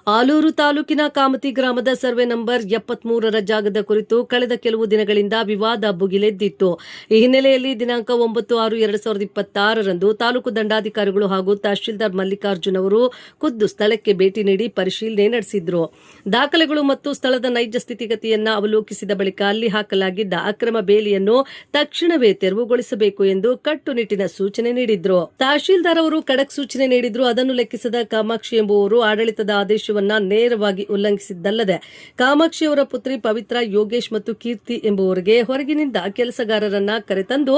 ಆಲೂರು ತಾಲೂಕಿನ ಕಾಮತಿ ಗ್ರಾಮದ survey number 73ರ ಜಾಗದ ಕುರಿತು ಕಳೆದ ಕೆಲವು ದಿನಗಳಿಂದ ವಿವಾದ ಭುಗಿಲೆದ್ದಿತ್ತು. ಈ ಹಿನ್ನೆಲೆಯಲ್ಲಿ ದಿನಾಂಕ 9/6/2026ರಂದು ತಾಲೂಕು ದಂಡಾಧಿಕಾರಿಗಳು ಹಾಗೂ ತಹಶೀಲ್ದಾರ್ ಮಲ್ಲಿಕಾರ್ಜುನ್ ಅವರು ಖುದ್ದು ಸ್ಥಳಕ್ಕೆ ಭೇಟಿ ನೀಡಿ ಪರಿಶೀಲನೆ ನಡೆಸಿದ್ರು. ದಾಖಲೆಗಳು ಮತ್ತು ಸ್ಥಳದ ನೈಜ ಸ್ಥಿತಿಗತಿಯನ್ನು ಅವಲೋಕಿಸಿದ ಬಳಿಕ ಅಲ್ಲಿ ಹಾಕಲಾಗಿದ್ದ ಅಕ್ರಮ ಬೇಲಿಯನ್ನು ತಕ್ಷಣವೇ ತೆರವುಗೊಳಿಸಬೇಕು ಎಂದು ಕಟ್ಟುನಿಟ್ಟಿನ ಸೂಚನೆ ನೀಡಿದ್ರು. ತಹಶೀಲ್ದಾರ್ ಅವರು ಖಡಕ್ ಸೂಚನೆ ನೀಡಿದ್ರು. ಅದನ್ನು ಲೆಕ್ಕಿಸದ ಕಾಮಾಕ್ಷಿ ಎಂಬುವರು ಆಡಳಿತದ ಆದೇಶ ನೇರವಾಗಿ ಉಲ್ಲಂಘಿಸಿದ್ದಲ್ಲದೆ ಕಾಮಾಕ್ಷಿಯವರ ಪುತ್ರಿ ಪವಿತ್ರ, ಯೋಗೇಶ್ ಮತ್ತು ಕೀರ್ತಿ ಎಂಬುವರಿಗೆ ಹೊರಗಿನಿಂದ ಕೆಲಸಗಾರರನ್ನ ಕರೆತಂದು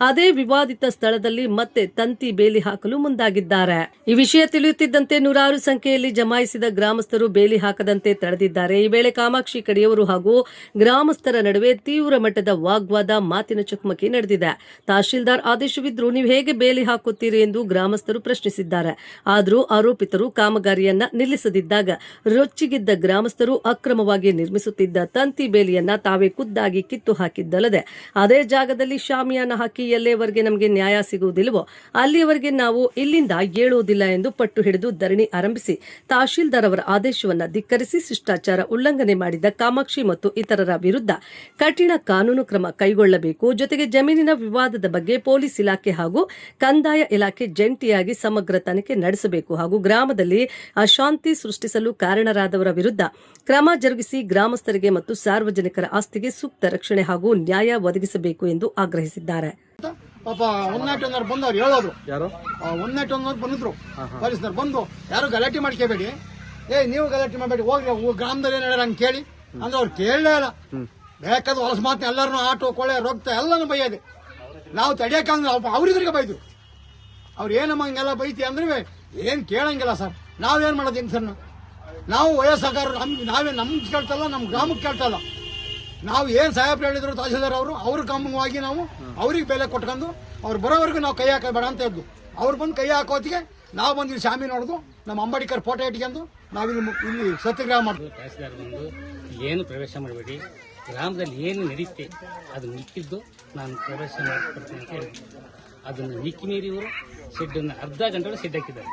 ಅದೇ ವಿವಾದಿತ ಸ್ಥಳದಲ್ಲಿ ಮತ್ತೆ ತಂತಿ ಬೇಲಿ ಹಾಕಲು ಮುಂದಾಗಿದ್ದಾರೆ. ಈ ವಿಷಯ ತಿಳಿಯುತ್ತಿದ್ದಂತೆ ನೂರಾರು ಸಂಖ್ಯೆಯಲ್ಲಿ ಜಮಾಯಿಸಿದ ಗ್ರಾಮಸ್ಥರು ಬೇಲಿ ಹಾಕದಂತೆ ತಡೆದಿದ್ದಾರೆ. ಈ ವೇಳೆ ಕಾಮಾಕ್ಷಿ ಕಡೆಯವರು ಹಾಗೂ ಗ್ರಾಮಸ್ಥರ ನಡುವೆ ತೀವ್ರ ಮಟ್ಟದ ವಾಗ್ವಾದ, ಮಾತಿನ ಚಕಮಕಿ ನಡೆದಿದೆ. ತಹಶೀಲ್ದಾರ್ ಆದೇಶವಿದ್ರೂ ನೀವು ಹೇಗೆ ಬೇಲಿ ಹಾಕುತ್ತೀರಿ ಎಂದು ಗ್ರಾಮಸ್ಥರು ಪ್ರಶ್ನಿಸಿದ್ದಾರೆ. ಆದರೂ ಆರೋಪಿತರು ಕಾಮಗಾರಿಯನ್ನ ನಿಲ್ಲಿಸದಿದ್ದಾಗ ರೊಚ್ಚಿಗಿದ್ದ ಗ್ರಾಮಸ್ಥರು ಅಕ್ರಮವಾಗಿ ನಿರ್ಮಿಸುತ್ತಿದ್ದ ತಂತಿ ಬೇಲಿಯನ್ನ ತಾವೇ ಖುದ್ದಾಗಿ ಕಿತ್ತು ಹಾಕಿದ್ದಲ್ಲದೆ ಅದೇ ಜಾಗದಲ್ಲಿ ಶಾಮಿಯಾನ ಹಾಕಿ ಎಲ್ಲಿಯವರೆಗೆ ನಮಗೆ ನ್ಯಾಯ ಸಿಗುವುದಿಲ್ಲವೋ ಅಲ್ಲಿಯವರೆಗೆ ನಾವು ಇಲ್ಲಿಂದ ಏಳುವುದಿಲ್ಲ ಎಂದು ಪಟ್ಟು ಹಿಡಿದು ಧರಣಿ ಆರಂಭಿಸಿ ತಹಶೀಲ್ದಾರ್ ಅವರ ಆದೇಶವನ್ನು ಧಿಕ್ಕರಿಸಿ ಶಿಷ್ಟಾಚಾರ ಉಲ್ಲಂಘನೆ ಮಾಡಿದ ಕಾಮಾಕ್ಷಿ ಮತ್ತು ಇತರರ ವಿರುದ್ಧ ಕಠಿಣ ಕಾನೂನು ಕ್ರಮ ಕೈಗೊಳ್ಳಬೇಕು. ಜೊತೆಗೆ ಜಮೀನಿನ ವಿವಾದದ ಬಗ್ಗೆ ಪೊಲೀಸ್ ಇಲಾಖೆ ಹಾಗೂ ಕಂದಾಯ ಇಲಾಖೆ ಜಂಟಿಯಾಗಿ ಸಮಗ್ರ ತನಿಖೆ ನಡೆಸಬೇಕು ಹಾಗೂ ಗ್ರಾಮದಲ್ಲಿ ಅಶಾಂತಿ ಸೃಷ್ಟಿಸಲು ಕಾರಣರಾದವರ ವಿರುದ್ಧ ಕ್ರಮ ಜರುಗಿಸಿ ಗ್ರಾಮಸ್ಥರಿಗೆ ಮತ್ತು ಸಾರ್ವಜನಿಕರ ಆಸ್ತಿಗೆ ಸೂಕ್ತ ರಕ್ಷಣೆ ಹಾಗೂ ನ್ಯಾಯ ಒದಗಿಸಬೇಕು ಎಂದು ಆಗ್ರಹಿಸಿದ್ದಾರೆ. ಪಾಪ ಒನ್ನಾಟೊಂದವ್ರು ಬಂದು ಅವ್ರು ಹೇಳೋದು, ಯಾರು ಒನ್ನಾಟೊಂದವ್ರು ಬಂದಿದ್ರು ಪೊಲೀಸ್ನವ್ರು ಬಂದು, ಯಾರು ಗಲಾಟೆ ಮಾಡ್ಕೋಬೇಡಿ, ನೀವು ಗಲಾಟೆ ಮಾಡಬೇಡಿ, ಹೋಗ್ರಿ ಗ್ರಾಮದಲ್ಲಿ ಏನ್ ಹೇಳ ಕೇಳಿ ಅಂದ್ರೆ ಅವ್ರು ಕೇಳಲೇ ಇಲ್ಲ. ಬೇಕಾದ ಹೊಲಸ ಮಾತು ಎಲ್ಲರನ್ನೂ ಆಟೋ ಕೊಳೆ ರೊಕ್ತ ಎಲ್ಲನೂ ಬೈಯೋದೆ. ನಾವು ತಡಿಯಕ್ಕಂದ್ರೆ ಅವ್ರಿದ್ರಿಗೆ ಬೈದ್ರು. ಅವ್ರು ಏನಮ್ಮ ಹಂಗೆಲ್ಲ ಬೈತಿ ಅಂದ್ರೆ ಏನ್ ಕೇಳಂಗಿಲ್ಲ ಸರ್. ನಾವೇನ್ ಮಾಡೋದು ಹೆಂಗ್ ಸರ್? ನಾವು ವಯಸ್ಸಾಗಾರರು ನಾವೇ ನಮ್ಗೆ ಕೇಳ್ತಲ್ಲ, ನಮ್ಮ ಗ್ರಾಮಕ್ಕೆ ಕೇಳ್ತಲ್ಲ. ನಾವು ಏನ್ ಸಾಹೇಬ್ರು ಹೇಳಿದ್ರು ತಹಶೀಲ್ದಾರ್ ಅವರು, ಅವ್ರ ಕ್ರಮವಾಗಿ ನಾವು ಅವ್ರಿಗೆ ಬೆಲೆ ಕೊಟ್ಕೊಂಡು ಅವ್ರು ಬರೋವರೆಗೂ ನಾವು ಕೈ ಹಾಕಬೇಡ ಅಂತ ಇದ್ದು, ಅವ್ರು ಬಂದು ಕೈ ಹಾಕೋತಿಗೆ ನಾವು ಬಂದು ಇಲ್ಲಿ ಶಾಮಿ ನೋಡುದು, ನಮ್ಮ ಅಂಬೇಡ್ಕರ್ ಫೋಟೋ ಇಟ್ಕೊಂಡು ನಾವಿಲ್ಲಿ ಸತ್ಯಾಗ್ರಹ ಮಾಡಿದ್ವಿ. ತಹಶೀಲ್ದಾರ್ ಬಂದು ಏನು ಪ್ರವೇಶ ಮಾಡಬೇಡಿ, ಗ್ರಾಮದಲ್ಲಿ ಏನು ನಡೀತೆ ಅದು ಮಿಕ್ಕಿದ್ದು ನಾನು ಪ್ರವೇಶ ಮಾಡ್ಕೊಡ್ತೀನಿ ಅಂತ ಹೇಳಿದ್ವಿ. ಅದನ್ನು ಮಿಕ್ಕಿ ಮೀರಿ ಇವರು ಶೆಡ್ಡನ್ನು ಅರ್ಧ ಗಂಟೆ ಶೆಡ್ ಹಾಕಿದ್ದಾರೆ.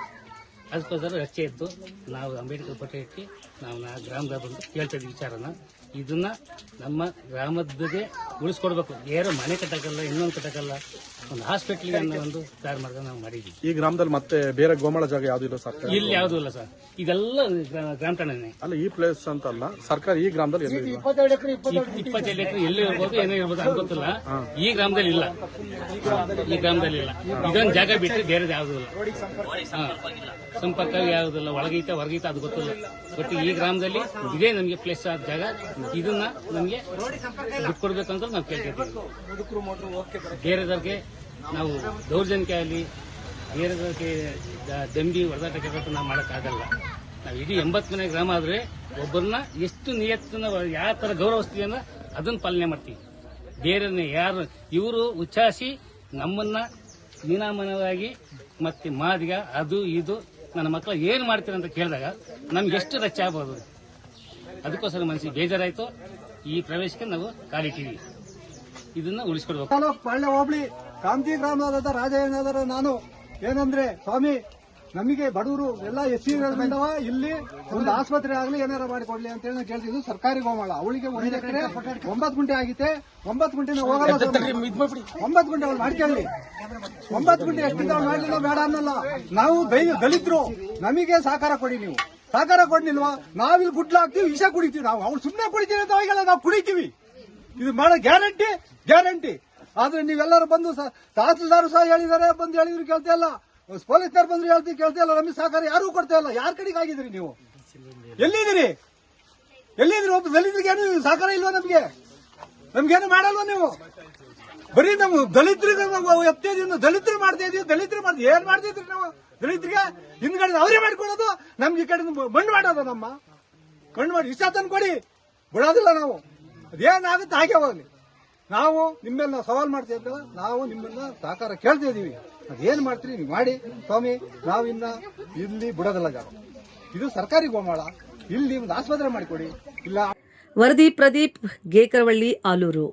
ಅದಕ್ಕೋಸ್ಕರ ರಚೆ ಇತ್ತು. ನಾವು ಅಂಬೇಡ್ಕರ್ ಫೋಟೋ ಇಟ್ಟು ನಾವು ಗ್ರಾಮದಾಗ ಬಂದು ಕೇಳ್ತಾ ಇದ್ವಿ ವಿಚಾರನ. ಇದನ್ನ ನಮ್ಮ ಗ್ರಾಮದ್ದೇ ಉಳಿಸ್ಕೊಡ್ಬೇಕು. ಯಾರು ಮನೆ ಕಟ್ಟಕ್ಕಲ್ಲ, ಇನ್ನೊಂದು ಕಟ್ಟಕ್ಕಲ್ಲ, ಒಂದು ಹಾಸ್ಪಿಟ್ಲಿಗೆ ಅನ್ನೋ ಒಂದು ತಯಾರು ಮಾಡ್ಕೊಂಡು ನಾವು ಮಾಡಿದ್ವಿ. ಈ ಗ್ರಾಮದಲ್ಲಿ ಮತ್ತೆ ಬೇರೆ ಗೋಮಾಳ ಜಾಗ ಯಾವ್ದು ಇಲ್ಲ ಸರ್? ಇಲ್ಲಿ ಯಾವುದೂ ಇಲ್ಲ ಸರ್, ಇದೆಲ್ಲ ಗ್ರಾಮ ಠಾಣೆ ಅಲ್ಲ. ಈ ಪ್ಲೇಸ್ ಅಂತ ಅಲ್ಲ, ಸರ್ಕಾರ ಈ ಗ್ರಾಮದಲ್ಲಿ 22 ಎಕರೆ ಎಲ್ಲಿ ಇರ್ಬೋದು, ಏನೋ ಇರ್ಬೋದು ಅಂತ ಗೊತ್ತಿಲ್ಲ. ಈ ಗ್ರಾಮದಲ್ಲಿ ಇಲ್ಲ, ಈ ಗ್ರಾಮದಲ್ಲಿ ಇಲ್ಲ. ಇದೊಂದು ಜಾಗ ಬಿಟ್ಟರೆ ಬೇರೆ ಯಾವುದೂ ಇಲ್ಲ. ಸಂಪರ್ಕ ಯಾವುದಿಲ್ಲ, ಒಳಗೈತೆ ಹೊರಗೈತೆ ಅದು ಗೊತ್ತಿಲ್ಲ. ಬಟ್ ಈ ಗ್ರಾಮದಲ್ಲಿ ಇದೇ ನಮಗೆ ಪ್ಲೇಸ್ ಆದ ಜಾಗ. ಇದನ್ನ ನಮಗೆ ಬಿಟ್ಕೊಡ್ಬೇಕಂತ ನಾವು ಕೇಳ್ತಿದ್ದೀವಿ. ಬೇರೆದವ್ರಿಗೆ ನಾವು ದೌರ್ಜನ್ಯ ಆಗಲಿ, ಬೇರೆದವ್ರಿಗೆ ದಂಬಿ ಹೊಡೆದಾಟಕ್ಕೆ ನಾವು ಮಾಡೋಕ್ಕಾಗಲ್ಲ. ನಾವು ಇಡೀ 80 ಮನೆ ಗ್ರಾಮ ಆದ್ರೆ ಒಬ್ಬರನ್ನ ಎಷ್ಟು ನಿಯತ್ತನ್ನ ಯಾವ ತರ ಗೌರವಿಸ್ತೀವಿ ಅಂದ್ರೆ ಅದನ್ನ ಪಾಲನೆ ಮಾಡ್ತೀವಿ. ಬೇರೆ ಯಾರು ಇವರು ಉಚ್ಚಾಸಿ ನಮ್ಮನ್ನ ಮೀನಾಮನವಾಗಿ ಮತ್ತೆ ಮಾದಿಗ ಅದು ಇದು ನನ್ನ ಮಕ್ಕಳು ಏನು ಮಾಡ್ತೀರ ಅಂತ ಕೇಳಿದಾಗ ನಮ್ಗೆ ಎಷ್ಟು ರಚ್ಚ ಆಗ್ಬೋದು. ಅದಕ್ಕೋಸ್ಕರ ಮನಸ್ಸಿಗೆ ಬೇಜಾರಾಯ್ತು. ಈ ಪ್ರವೇಶಕ್ಕೆ ನಾವು ಕಾಲಿಟ್ಟಿವಿ. ಇದನ್ನ ಉಳಿಸ್ಕೊಡ್ಬೇಕು. ಪಳ್ಳೆ ಹೋಬಳಿ ಕಾಮತಿ ಗ್ರಾಮದ ರಾಜೇಂದ್ರ ನಾನು ಏನಂದ್ರೆ, ಸ್ವಾಮಿ ನಮಗೆ ಬಡವರು ಎಲ್ಲ ಎಸ್ಸಿಗಳಿಂದವ ಇಲ್ಲಿ ಒಂದು ಆಸ್ಪತ್ರೆ ಆಗಲಿ ಏನಾರ ಮಾಡಿಕೊಡ್ಲಿ ಅಂತ ಹೇಳಿ ಕೇಳ್ತಿದ್ದು. ಸರ್ಕಾರಿ ಗೋಮಾಳ ಅವಳಿಗೆ 1 ಎಕರೆ 9 ಗುಂಟೆ ಆಗಿತ್ತೆ. 9 ಗುಂಟೆ ಹೋಗಲ್ಲ, 9 ಗುಂಟೆ ಅವ್ರು ಮಾಡ್ಕೊಳ್ಳಿ. 9 ಗುಂಟೆ ಎಷ್ಟಿಂದ ಮಾಡ್ಲಿಲ್ಲ ಬೇಡ ಅನ್ನಲ್ಲ. ನಾವು ದಲಿತರು, ನಮಗೆ ಸಹಕಾರ ಕೊಡಿ. ನೀವು ಸಹಕಾರ ಕೊಡ್ಲಿಲ್ವಾ ನಾವಿಲ್ಲಿ ಗುಡ್ಲ ಹಾಕ್ತಿವಿ, ವಿಷ ಕುಡಿತೀವಿ. ನಾವು ಅವ್ರು ಸುಮ್ಮನೆ ಕುಡಿತೀವಿ ಅಂತ ಹೋಗಲ್ಲ, ನಾವು ಕುಡಿತೀವಿ. ಇದು ಮಾಡೋ ಗ್ಯಾರಂಟಿ. ಆದ್ರೆ ನೀವೆಲ್ಲರೂ ಬಂದು ತಹಸೀಲ್ದಾರ್ ಸಹ ಹೇಳಿದಾರೆ, ಬಂದು ಹೇಳಿದ್ರು ಕೇಳ್ತಾ ಇಲ್ಲ, ಪೊಲೀಸ್ನವ್ರು ಬಂದ್ರು ಕೇಳ್ತಾ ಇಲ್ಲ. ನಮಗೆ ಸಹಕಾರ ಯಾರು ಕೊಡ್ತಾ ಇಲ್ಲ. ಯಾರ ಕಡೆಗೆ ಆಗಿದ್ರಿ ನೀವು? ಎಲ್ಲಿದ್ದೀರಿ? ಒಬ್ಬ ದಲಿತರಿಗೆ ಏನು ಸಹಕಾರ ಇಲ್ವಾ? ನಮ್ಗೇನು ಮಾಡಲ್ವಾ ನೀವು? ಬರೀ ನಮ್ಮ ದಲಿತರಿಗೆ ದಲಿತರು ಮಾಡ್ತಾ ಇದೀವಿ. ಏನ್ ಮಾಡ್ತಿದ್ರಿ ನಾವು? ದಲಿತರಿಗೆ ಹಿಂದ್ಗಡೆ ಅವರೇ ಮಾಡ್ಕೊಡೋದು, ನಮ್ಗೆ ಈ ಕಡೆ ಮಣ್ಣು ಮಾಡೋದು. ಮಣ್ಣು ಮಾಡಿ ಇಷ್ಟ ತಂದು ಕೊಡಿ, ಬಿಡೋದಿಲ್ಲ ನಾವು. ಅದೇನಾಗುತ್ತೆ ಹಾಗೆ ಹೋಗ್ಲಿ. ನಾವು ನಿಮ್ಮೆಲ್ಲ ಸವಾಲ್ ಮಾಡ್ತಾ ಇದ್ದಲ್ಲ, ನಾವು ನಿಮ್ಮೆಲ್ಲ ಸಹಕಾರ ಕೇಳ್ತಾ ಇದೀವಿ. ಅದೇನ್ ಮಾಡ್ತೀರಿ ನೀವು ಮಾಡಿ ಸ್ವಾಮಿ. ನಾವಿನ್ನ ಇಲ್ಲಿ ಬಿಡೋದಿಲ್ಲ ಜಾಗ. ಇದು ಸರ್ಕಾರಿ ಗೋಮಾಳ, ಇಲ್ಲಿ ಒಂದು ಆಸ್ಪತ್ರೆ ಮಾಡಿಕೊಡಿ. ಇಲ್ಲ. ವರದಿ ಪ್ರದೀಪ್ ಗೇಕರವಳ್ಳಿ, ಆಲೂರು.